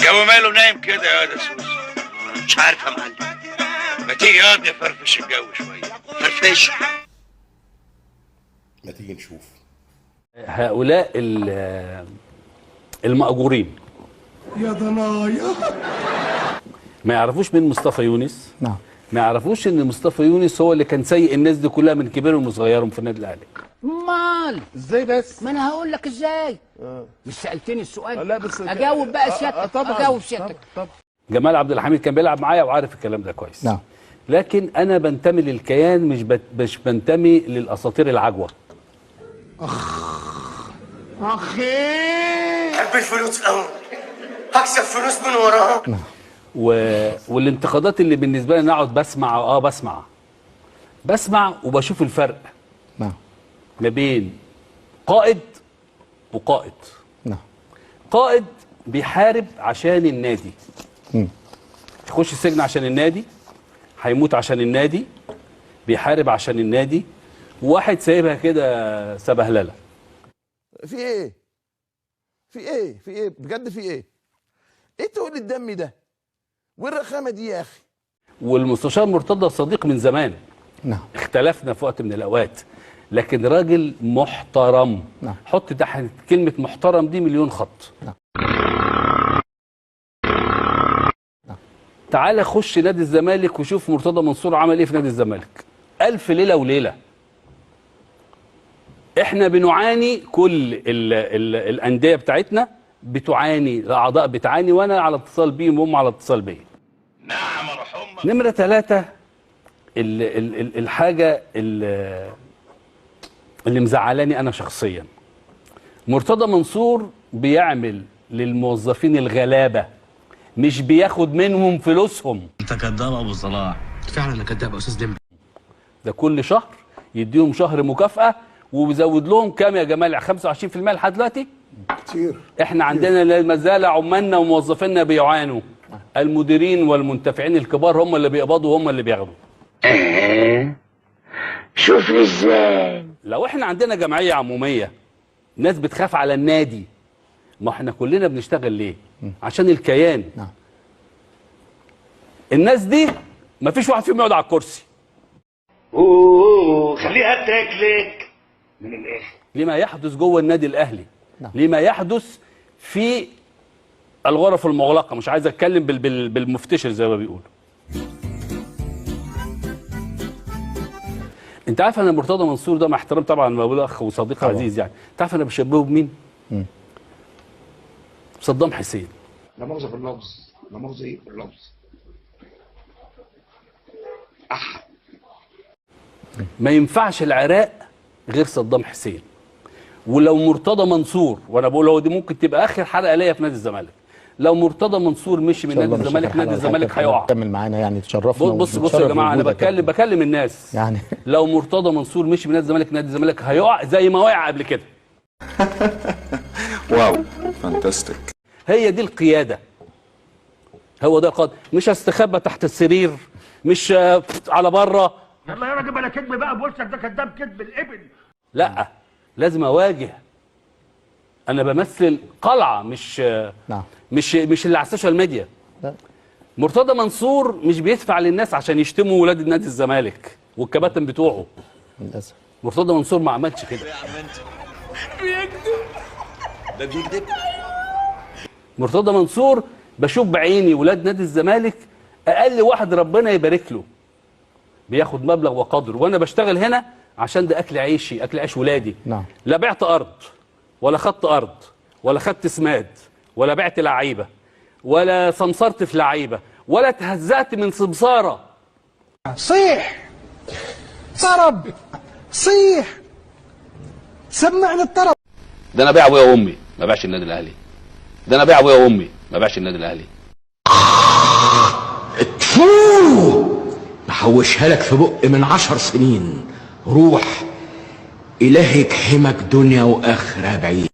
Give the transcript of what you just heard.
الجو ماله نايم كده يا واد يا سوسو؟ مش عارف يا معلم. ما تيجي ياض نفرفش الجو شويه. فرفش. ما تيجي نشوف. هؤلاء المأجورين يا ضنايا ما يعرفوش مين مصطفى يونس. نعم. ما يعرفوش ان مصطفى يونس هو اللي كان سايق الناس دي كلها من كبيرهم وصغيرهم في النادي الاهلي. امال ازاي بس؟ ما انا هقول لك ازاي. مش سالتني السؤال؟ لا بس اجاوب بقى سيادتك. طبعا اجاوب سيادتك. طبعا. جمال عبد الحميد كان بيلعب معايا وعارف الكلام ده كويس. نعم. لكن انا بنتمي للكيان، مش بنتمي للاساطير العجوه. اخي حب الفلوس قوي، هكسب فلوس من وراها. نعم. والانتقادات اللي بالنسبه لي انا اقعد بسمع وبشوف الفرق نعم. ما بين قائد وقائد. نعم. قائد بيحارب عشان النادي، يخش السجن عشان النادي، هيموت عشان النادي، بيحارب عشان النادي. وواحد سايبها كده سبهلله. في ايه؟ في ايه؟ في ايه؟ بجد في ايه؟ ايه تقول الدم ده؟ والرخامه دي يا اخي؟ والمستشار مرتضى صديق من زمان. نعم. اختلفنا في وقت من الاوقات، لكن راجل محترم. نعم. حط تحت كلمه محترم دي مليون خط. نعم. تعال خش نادي الزمالك وشوف مرتضى منصور عمل ايه في نادي الزمالك. ألف ليله وليله. احنا بنعاني، كل الانديه بتاعتنا بتعاني، الاعضاء بتعاني، وانا على اتصال بيهم وهم على اتصال بيا. نعم ارحمك. نمره 3، الحاجه اللي مزعلاني انا شخصيا، مرتضى منصور بيعمل للموظفين الغلابه، مش بياخد منهم فلوسهم. انت كذاب ابو صلاح. فعلا انا كداب يا استاذ ديمبي. ده كل شهر يديهم شهر مكافاه، وبيزود لهم كام يا جمال؟ 25% لحد دلوقتي؟ كتير. احنا عندنا ما زال عمالنا وموظفينا بيعانوا. المديرين والمنتفعين الكبار هم اللي بيقبضوا وهم اللي بياخدوا. شوف ازاي. لو احنا عندنا جمعيه عموميه، ناس بتخاف على النادي، ما احنا كلنا بنشتغل ليه؟ عشان الكيان. نعم. الناس دي ما فيش واحد فيهم يقعد على الكرسي. خليها تاكلك من الاخر. لما يحدث جوه النادي الاهلي. نعم. لما يحدث في الغرف المغلقه، مش عايز اتكلم بالمفتشر زي ما بيقولوا. انت عارف انا مرتضى منصور ده، مع احترام طبعا ما بقول اخ وصديق عزيز، يعني انت عارف انا بشبهه بمين؟ صدام حسين. لا مؤاخذة في اللفظ، لا مؤاخذة ايه في اللفظ. ما ينفعش العراق غير صدام حسين. ولو مرتضى منصور، وانا بقول هو دي ممكن تبقى اخر حلقه ليا في نادي الزمالك، لو مرتضى منصور مشي من نادي الزمالك، نادي الزمالك هيقع. كمل معانا يعني، تشرفنا. بص يا جماعه، انا بكلم الناس يعني. لو مرتضى منصور مشي من نادي الزمالك، نادي الزمالك هيقع زي ما وقع قبل كده. واو فانتاستيك. هي دي القياده، هو ده القائد. مش هستخبى تحت السرير، مش على بره. يلا يا راجل بلا كذب بقى، بوشك ده كذاب كذب الابن. لا، لازم اواجه. انا بمثل قلعه، مش نعم. مش اللي على السوشيال ميديا. لا. مرتضى منصور مش بيدفع للناس عشان يشتموا ولاد نادي الزمالك والكباتن بتوعه. للاسف مرتضى منصور ما عملش كده. ده بيكذب. مرتضى منصور بشوف بعيني ولاد نادي الزمالك، اقل واحد ربنا يبارك له بياخد مبلغ وقدره، وانا بشتغل هنا عشان ده اكل عيشي، اكل عيش ولادي. نعم. لا بعت ارض ولا خدت ارض ولا خدت سماد ولا بعت لعيبه ولا سمسرت في لعيبه ولا تهزأت من سمساره. صيح طرب، صيح سمعني الطرب. ده انا بيع ابويا وامي ما باعش النادي الاهلي. ده انا بيع ابويا وامي ما باعش النادي الاهلي. محوشها لك في بق من 10 سنين. روح إلهك حمك دنيا وآخرة بعيد.